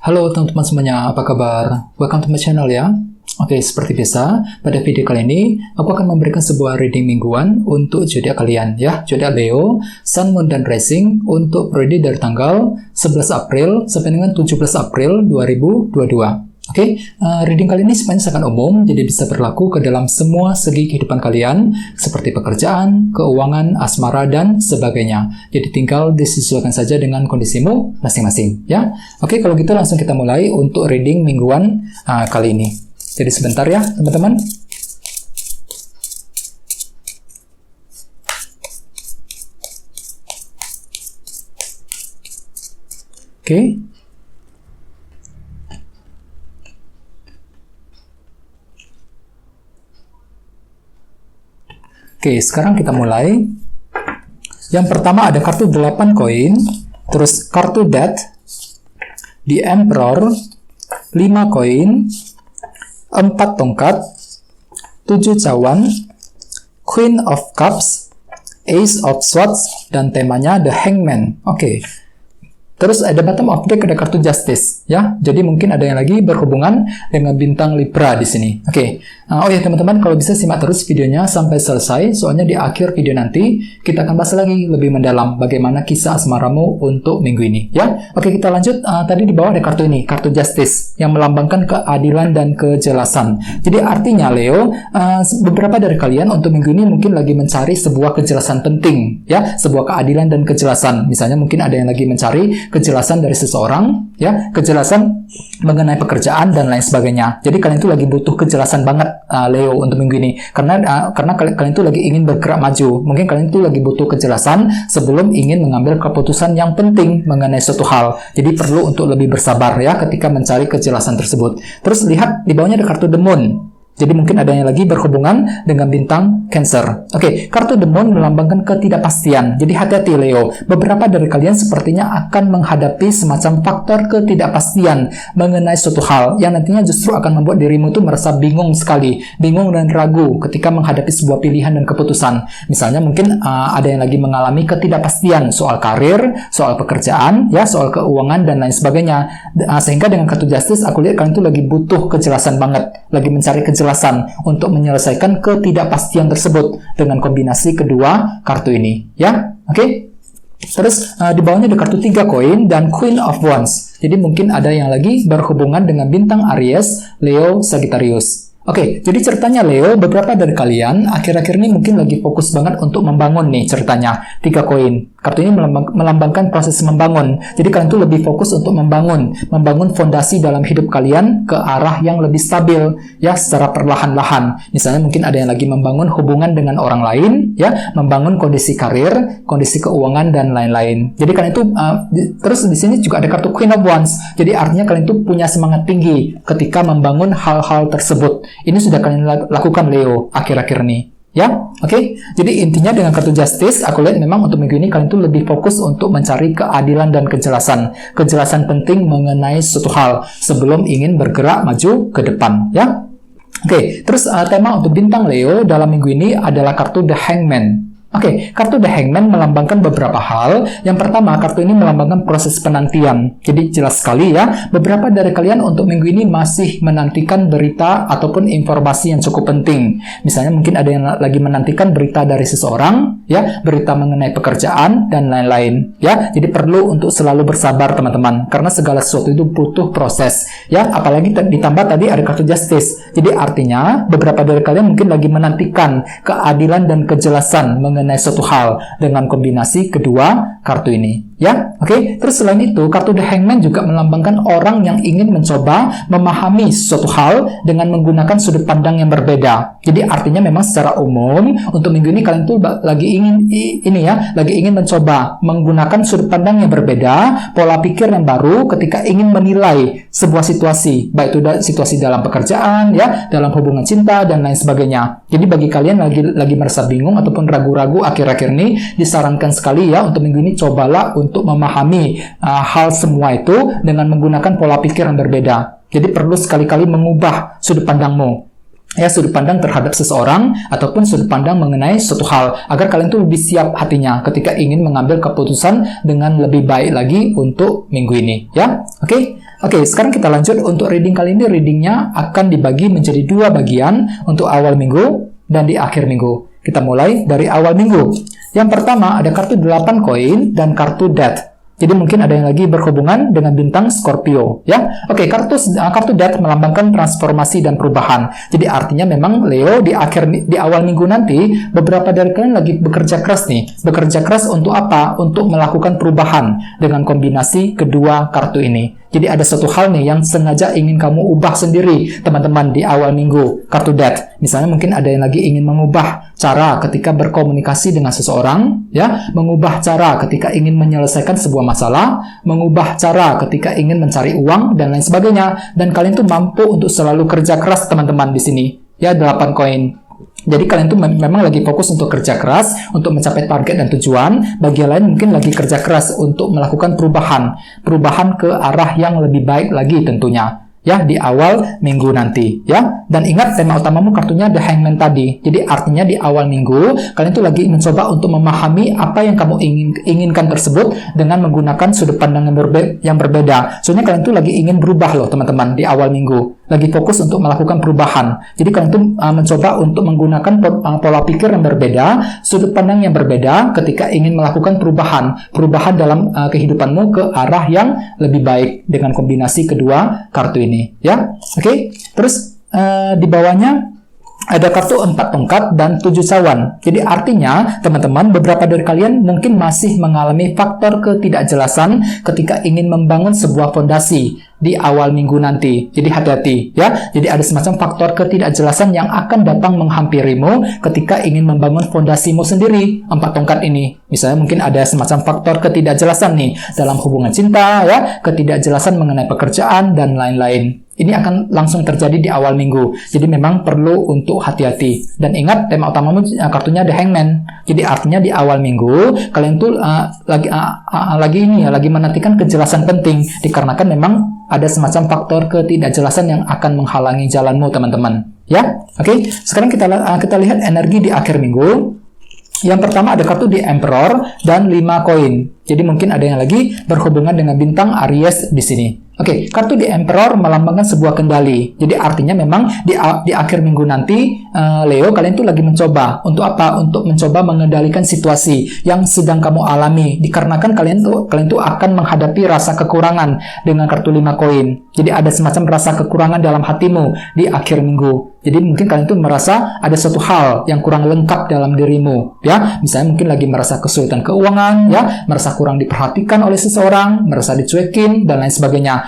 Halo teman-teman semuanya, apa kabar? Welcome to my channel ya. Oke, seperti biasa, pada video kali ini, aku akan memberikan sebuah reading mingguan untuk zodiak kalian ya. Zodiak Leo, Sun, Moon, dan Rising untuk periode dari tanggal 11 April sampai dengan 17 April 2022. Oke, reading kali ini sebenarnya sangat umum, jadi bisa berlaku ke dalam semua segi kehidupan kalian, seperti pekerjaan, keuangan, asmara, dan sebagainya. Jadi tinggal disesuaikan saja dengan kondisimu masing-masing, ya. Oke, kalau gitu langsung kita mulai untuk reading mingguan kali ini. Jadi sebentar ya, teman-teman. Oke. Oke, sekarang kita mulai. Yang pertama ada kartu 8 koin, terus kartu Death, The Emperor, 5 koin, 4 tongkat, 7 cawan, Queen of Cups, Ace of Swords, dan temanya The Hangman. Oke. Terus ada bottom of deck, ada kartu Justice, ya. Jadi mungkin ada yang lagi berhubungan dengan bintang Libra di sini. Oke. Oh ya teman-teman, kalau bisa simak terus videonya sampai selesai, soalnya di akhir video nanti kita akan bahas lagi lebih mendalam bagaimana kisah asmaramu untuk minggu ini, ya. Oke, kita lanjut. Tadi di bawah ada kartu ini, kartu Justice, yang melambangkan keadilan dan kejelasan. Jadi artinya Leo, beberapa dari kalian untuk minggu ini mungkin lagi mencari sebuah kejelasan penting, ya, sebuah keadilan dan kejelasan. Misalnya mungkin ada yang lagi mencari kejelasan dari seseorang, ya, kejelasan mengenai pekerjaan dan lain sebagainya. Jadi kalian itu lagi butuh kejelasan banget, Leo, untuk minggu ini, karena kalian itu lagi ingin bergerak maju. Mungkin kalian itu lagi butuh kejelasan sebelum ingin mengambil keputusan yang penting mengenai suatu hal. Jadi perlu untuk lebih bersabar ya ketika mencari kejelasan tersebut. Terus lihat di bawahnya ada kartu The Moon. Jadi mungkin ada yang lagi berhubungan dengan bintang Cancer. Oke, kartu The Moon melambangkan ketidakpastian. Jadi hati-hati Leo. Beberapa dari kalian sepertinya akan menghadapi semacam faktor ketidakpastian mengenai suatu hal yang nantinya justru akan membuat dirimu itu merasa bingung sekali, bingung dan ragu ketika menghadapi sebuah pilihan dan keputusan. Misalnya mungkin ada yang lagi mengalami ketidakpastian soal karir, soal pekerjaan, ya, soal keuangan dan lain sebagainya. Sehingga dengan kartu Justice aku lihat kalian itu lagi butuh kejelasan banget, lagi mencari kejelasan untuk menyelesaikan ketidakpastian tersebut dengan kombinasi kedua kartu ini, ya. Oke. Terus di bawahnya ada kartu 3 koin dan Queen of Wands. Jadi mungkin ada yang lagi berhubungan dengan bintang Aries, Leo, Sagittarius. Oke, jadi ceritanya Leo, beberapa dari kalian akhir-akhir ini mungkin lagi fokus banget untuk membangun nih ceritanya. 3 koin. Kartu ini melambangkan proses membangun. Jadi kalian tuh lebih fokus untuk membangun fondasi dalam hidup kalian ke arah yang lebih stabil, ya, secara perlahan-lahan. Misalnya mungkin ada yang lagi membangun hubungan dengan orang lain, ya, membangun kondisi karir, kondisi keuangan dan lain-lain. Jadi kalian itu terus di sini juga ada kartu Queen of Wands. Jadi artinya kalian tuh punya semangat tinggi ketika membangun hal-hal tersebut. Ini sudah kalian lakukan Leo akhir-akhir ini. Ya, oke. Jadi intinya dengan kartu Justice, aku lihat memang untuk minggu ini kalian tuh lebih fokus untuk mencari keadilan dan kejelasan. Kejelasan penting mengenai suatu hal sebelum ingin bergerak maju ke depan, ya. Oke, terus tema untuk bintang Leo dalam minggu ini adalah kartu The Hangman. Oke, kartu The Hangman melambangkan beberapa hal. Yang pertama, kartu ini melambangkan proses penantian. Jadi jelas sekali ya, beberapa dari kalian untuk minggu ini masih menantikan berita ataupun informasi yang cukup penting. Misalnya mungkin ada yang lagi menantikan berita dari seseorang, ya, berita mengenai pekerjaan dan lain-lain, ya. Jadi perlu untuk selalu bersabar teman-teman, karena segala sesuatu itu butuh proses, ya. Apalagi ditambah tadi ada kartu Justice. Jadi artinya beberapa dari kalian mungkin lagi menantikan keadilan dan kejelasan mengenai suatu hal dengan kombinasi kedua kartu ini, ya. Oke. Terus selain itu, kartu The Hangman juga melambangkan orang yang ingin mencoba memahami suatu hal dengan menggunakan sudut pandang yang berbeda. Jadi artinya memang secara umum untuk minggu ini kalian tuh lagi ingin mencoba menggunakan sudut pandang yang berbeda, pola pikir yang baru ketika ingin menilai sebuah situasi, baik itu situasi dalam pekerjaan, ya, dalam hubungan cinta dan lain sebagainya. Jadi bagi kalian lagi merasa bingung ataupun ragu-ragu akhir-akhir ini, disarankan sekali ya untuk minggu ini cobalah untuk memahami hal semua itu dengan menggunakan pola pikir yang berbeda. Jadi perlu sekali-kali mengubah sudut pandangmu. ya, sudut pandang terhadap seseorang ataupun sudut pandang mengenai suatu hal, agar kalian tuh lebih siap hatinya ketika ingin mengambil keputusan dengan lebih baik lagi untuk minggu ini, ya. Oke, sekarang kita lanjut untuk reading kali ini. Readingnya akan dibagi menjadi 2 bagian untuk awal minggu dan di akhir minggu. Kita mulai dari awal minggu. Yang pertama ada kartu 8 koin dan kartu Death. Jadi mungkin ada yang lagi berhubungan dengan bintang Scorpio, ya. Oke, kartu Death melambangkan transformasi dan perubahan. Jadi artinya memang Leo di awal minggu nanti beberapa dari kalian lagi bekerja keras nih. Bekerja keras untuk apa? Untuk melakukan perubahan dengan kombinasi kedua kartu ini. Jadi ada satu hal nih yang sengaja ingin kamu ubah sendiri, teman-teman, di awal minggu, kartu Death. Misalnya mungkin ada yang lagi ingin mengubah cara ketika berkomunikasi dengan seseorang, ya, mengubah cara ketika ingin menyelesaikan sebuah masalah, mengubah cara ketika ingin mencari uang, dan lain sebagainya. Dan kalian tuh mampu untuk selalu kerja keras, teman-teman, di sini. Ya, 8 koin. Jadi kalian tuh memang lagi fokus untuk kerja keras, untuk mencapai target dan tujuan. Bagi yang lain mungkin lagi kerja keras untuk melakukan perubahan ke arah yang lebih baik lagi tentunya, ya, di awal minggu nanti, ya. Dan ingat tema utamamu kartunya The Hangman tadi. Jadi artinya di awal minggu kalian tuh lagi mencoba untuk memahami apa yang kamu inginkan tersebut dengan menggunakan sudut pandang yang berbeda. Soalnya kalian tuh lagi ingin berubah loh, teman-teman, di awal minggu. Lagi fokus untuk melakukan perubahan. Jadi kalian tuh mencoba untuk menggunakan pola pikir yang berbeda, sudut pandang yang berbeda ketika ingin melakukan perubahan dalam kehidupanmu ke arah yang lebih baik dengan kombinasi kedua kartu ini, ya. Oke. Terus di bawahnya ada kartu 4 tongkat dan 7 cawan. Jadi artinya, teman-teman, beberapa dari kalian mungkin masih mengalami faktor ketidakjelasan ketika ingin membangun sebuah fondasi di awal minggu nanti. Jadi hati-hati, ya. Jadi ada semacam faktor ketidakjelasan yang akan datang menghampirimu ketika ingin membangun fondasimu sendiri. 4 tongkat ini. Misalnya mungkin ada semacam faktor ketidakjelasan nih dalam hubungan cinta, ya, ketidakjelasan mengenai pekerjaan dan lain-lain. Ini akan langsung terjadi di awal minggu. Jadi memang perlu untuk hati-hati. Dan ingat, tema utamamu kartunya The Hangman. Jadi artinya di awal minggu kalian tuh lagi menantikan kejelasan penting, dikarenakan memang ada semacam faktor ketidakjelasan yang akan menghalangi jalanmu, teman-teman. Ya, oke. Sekarang kita lihat energi di akhir minggu. Yang pertama ada kartu The Emperor dan 5 koin. Jadi mungkin ada yang lagi berhubungan dengan bintang Aries di sini. Oke, kartu The Emperor melambangkan sebuah kendali. Jadi artinya memang di akhir minggu nanti, Leo, kalian tuh lagi mencoba. Untuk apa? Untuk mencoba mengendalikan situasi yang sedang kamu alami. Dikarenakan kalian tuh akan menghadapi rasa kekurangan dengan kartu 5 koin. Jadi ada semacam rasa kekurangan dalam hatimu di akhir minggu. Jadi mungkin kalian tuh merasa ada suatu hal yang kurang lengkap dalam dirimu, ya. Misalnya mungkin lagi merasa kesulitan keuangan, ya, merasa kurang diperhatikan oleh seseorang, merasa dicuekin dan lain sebagainya.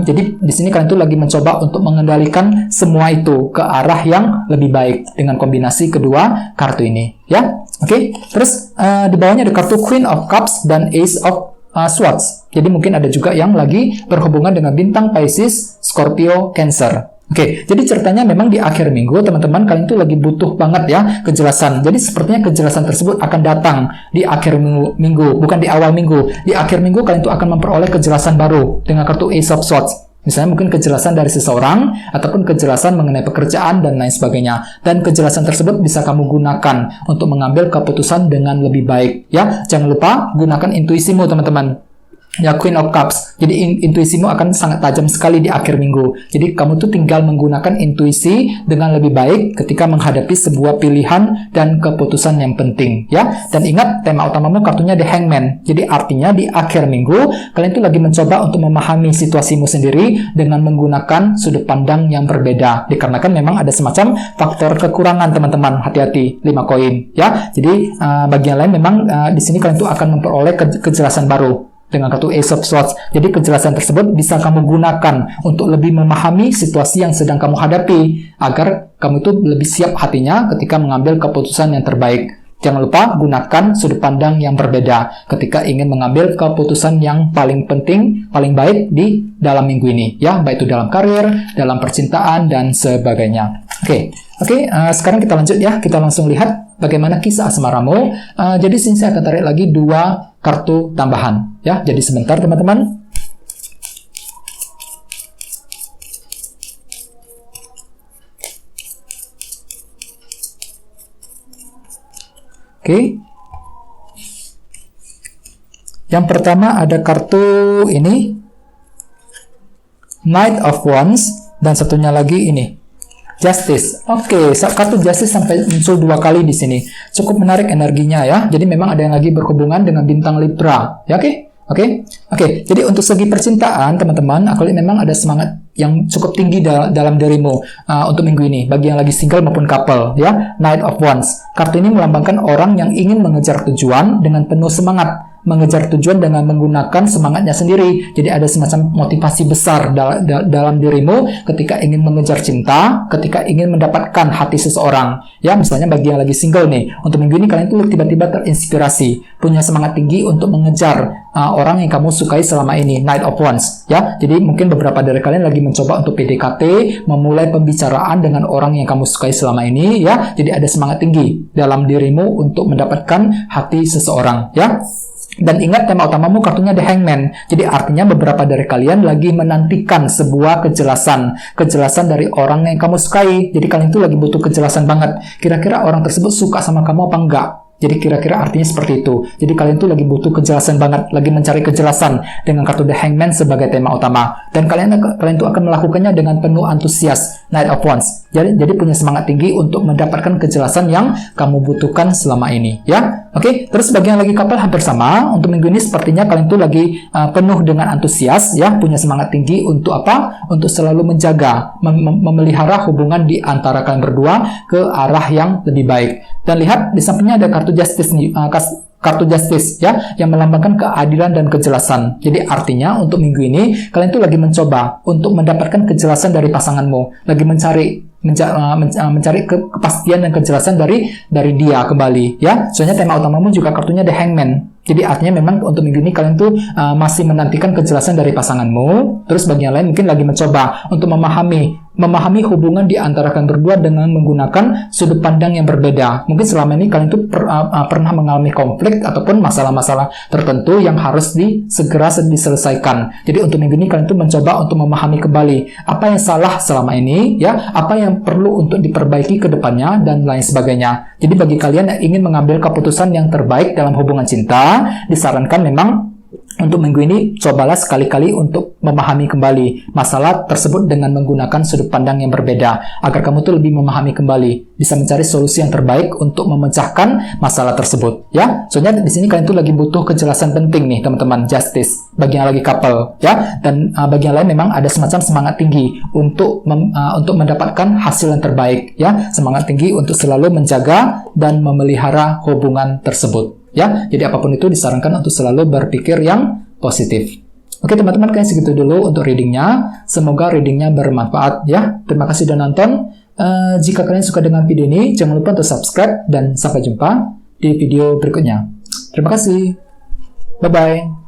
Jadi di sini kalian tuh lagi mencoba untuk mengendalikan semua itu ke arah yang lebih baik dengan kombinasi kedua kartu ini, ya. Oke. Terus di bawahnya ada kartu Queen of Cups dan Ace of Swords. Jadi mungkin ada juga yang lagi berhubungan dengan bintang Pisces, Scorpio, Cancer. Oke, jadi ceritanya memang di akhir minggu, teman-teman, kalian tuh lagi butuh banget ya kejelasan. Jadi sepertinya kejelasan tersebut akan datang di akhir minggu, bukan di awal minggu. Di akhir minggu kalian tuh akan memperoleh kejelasan baru dengan kartu Ace of Swords. Misalnya mungkin kejelasan dari seseorang, ataupun kejelasan mengenai pekerjaan dan lain sebagainya. Dan kejelasan tersebut bisa kamu gunakan untuk mengambil keputusan dengan lebih baik. Ya, jangan lupa gunakan intuisimu, teman-teman. Ya, Queen of Cups. Jadi intuisimu akan sangat tajam sekali di akhir minggu. Jadi kamu tuh tinggal menggunakan intuisi dengan lebih baik ketika menghadapi sebuah pilihan dan keputusan yang penting, ya. Dan ingat, tema utamamu kartunya The Hangman. Jadi artinya di akhir minggu kalian tuh lagi mencoba untuk memahami situasimu sendiri dengan menggunakan sudut pandang yang berbeda. Dikarenakan memang ada semacam faktor kekurangan, teman-teman. Hati-hati, 5 koin, ya. Jadi bagi yang lain memang di sini kalian tuh akan memperoleh kejelasan baru dengan kartu Ace of Swords. Jadi kejelasan tersebut bisa kamu gunakan untuk lebih memahami situasi yang sedang kamu hadapi, agar kamu itu lebih siap hatinya ketika mengambil keputusan yang terbaik. Jangan lupa gunakan sudut pandang yang berbeda ketika ingin mengambil keputusan yang paling penting, paling baik di dalam minggu ini, ya, baik itu dalam karir, dalam percintaan, dan sebagainya. Oke, sekarang kita lanjut ya, kita langsung lihat bagaimana kisah asmaramu. Jadi sini saya akan tarik lagi 2 kartu tambahan, ya. Jadi sebentar, teman-teman. Oke. Yang pertama ada kartu ini, Knight of Wands, dan satunya lagi ini, Justice. Oke, kartu Justice sampai muncul 2 kali di sini. Cukup menarik energinya ya. Jadi memang ada yang lagi berhubungan dengan bintang Libra. Ya, Oke. Jadi untuk segi percintaan, teman-teman, aku lihat memang ada semangat yang cukup tinggi dalam dirimu untuk minggu ini, bagi yang lagi single maupun couple, ya. Knight of Wands. Kartu ini melambangkan orang yang ingin mengejar tujuan dengan penuh semangat. Mengejar tujuan dengan menggunakan semangatnya sendiri. Jadi ada semacam motivasi besar dalam dirimu ketika ingin mengejar cinta, ketika ingin mendapatkan hati seseorang. Ya, misalnya bagi yang lagi single nih, untuk minggu ini kalian tuh tiba-tiba terinspirasi, punya semangat tinggi untuk mengejar orang yang kamu sukai selama ini, Knight of Wands. Ya, jadi mungkin beberapa dari kalian lagi mencoba untuk PDKT, memulai pembicaraan dengan orang yang kamu sukai selama ini. Ya, jadi ada semangat tinggi dalam dirimu untuk mendapatkan hati seseorang. Ya. Dan ingat, tema utamamu kartunya The Hangman. Jadi artinya beberapa dari kalian lagi menantikan sebuah kejelasan dari orang yang kamu sukai. Jadi kalian itu lagi butuh kejelasan banget. Kira-kira orang tersebut suka sama kamu apa enggak? Jadi kira-kira artinya seperti itu. Jadi kalian tuh lagi butuh kejelasan banget, lagi mencari kejelasan dengan kartu The Hangman sebagai tema utama. Dan kalian tuh akan melakukannya dengan penuh antusias, Knight of Wands. Jadi punya semangat tinggi untuk mendapatkan kejelasan yang kamu butuhkan selama ini, ya. Oke, terus bagi yang lagi couple hampir sama. Untuk minggu ini sepertinya kalian tuh lagi penuh dengan antusias, ya, punya semangat tinggi untuk apa? Untuk selalu menjaga, memelihara hubungan di antara kalian berdua ke arah yang lebih baik. Dan lihat di sampingnya ada kartu Justice nih, kartu Justice, ya, yang melambangkan keadilan dan kejelasan. Jadi artinya untuk minggu ini kalian tuh lagi mencoba untuk mendapatkan kejelasan dari pasanganmu, lagi mencari kepastian dan kejelasan dari dia kembali, ya. Soalnya tema utamamu juga kartunya The Hangman. Jadi artinya memang untuk minggu ini kalian tuh masih menantikan kejelasan dari pasanganmu. Terus bagi yang lain mungkin lagi mencoba untuk memahami hubungan di antara kalian berdua dengan menggunakan sudut pandang yang berbeda. Mungkin selama ini kalian tuh pernah mengalami konflik ataupun masalah-masalah tertentu yang harus segera diselesaikan. Jadi untuk minggu ini kalian tuh mencoba untuk memahami kembali apa yang salah selama ini, ya, apa yang perlu untuk diperbaiki ke depannya dan lain sebagainya. Jadi bagi kalian yang ingin mengambil keputusan yang terbaik dalam hubungan cinta, disarankan memang untuk minggu ini cobalah sekali-kali untuk memahami kembali masalah tersebut dengan menggunakan sudut pandang yang berbeda, agar kamu tuh lebih memahami kembali, bisa mencari solusi yang terbaik untuk memecahkan masalah tersebut, ya. Soalnya di sini kalian tuh lagi butuh kejelasan penting nih, teman-teman, Justice, bagi yang lagi couple, ya. Dan bagi yang lain memang ada semacam semangat tinggi untuk mendapatkan hasil yang terbaik, ya. Semangat tinggi untuk selalu menjaga dan memelihara hubungan tersebut, ya. Jadi apapun itu disarankan untuk selalu berpikir yang positif. Oke, teman-teman, kayak segitu dulu untuk readingnya. Semoga readingnya bermanfaat, ya. Terima kasih sudah nonton. Jika kalian suka dengan video ini, jangan lupa untuk subscribe dan sampai jumpa di video berikutnya. Terima kasih. Bye-bye.